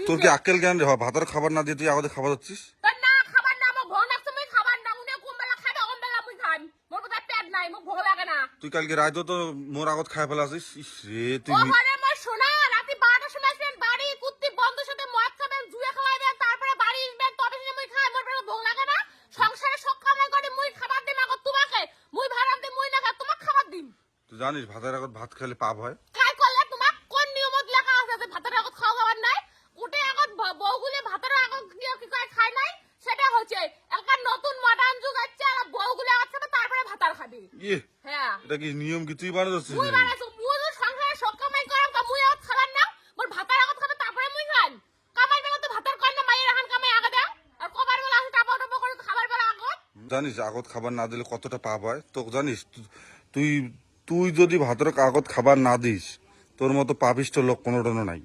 তোর কি আক্কেল জ্ঞান রে ভাতের খাবার না দিয়ে তুই আগতে খাবার হচ্ছিস? না খাবার না মোক ভোগ লাগছে মুই খাবার না উনি কোন বেলা খাবে কোন বেলা মুই খাই মোর কথা পেট নাই মোক ভোগ লাগে না। তুই কালকে রাইতো তো মোর আগত খাই ফেলাছিস। ইস রে তুই ওখানে মোর সোনা রাতে 12টার সময় আসবেন বাড়ি কুত্তি বন্ধুর সাথে মদ খাবেন জুয়া খাওয়াবেন তারপরে বাড়ি আসবেন তবে সে মুই খাই মোর পেটে ভোগ লাগে না। সংসারে সব কামাই করে মুই খাবার দিম আগত তোমাকে মুই ভাড়াম দিম মুই না খা তোমাক খাবার দিম। তুই জানিস ভাতের আগত ভাত খেলে পাপ হয়? কাই করলে তোমাক কোন নিয়মত লেখা আছে যে ভাতের আগত খাওয়াবার নাই উঠে আগত বউগুলি ভাতের আগত কি করে খায় নাই সেটা হচ্ছে একটা নতুন মডার্ন যুগ আছে আর বউগুলি আগত খাবে তারপরে ভাতার খাবে। ইয়ে হ্যাঁ এটা কি নিয়ম কি তুই বানাচ্ছিস? মুই বানাইছো মুই তো সংসারে সব কামাই করাম কা মুই আগত খাবার না মোর ভাতার আগত খাবে তারপরে মুই খাই কামাই বেলা তো ভাতার কয় না মাইয়ের এখন কামাই আগে দেও আর কবার বেলা আসে টাপা টাপা করে খাবার বেলা আগত। জানিস আগত খাবার না দিলে কতটা পাপ হয়? তো জানিস তুই তুই যদি ভাতের আগত খাবার না দিস তোর মতো পাপিষ্ট লোক কোনোটানো নাই।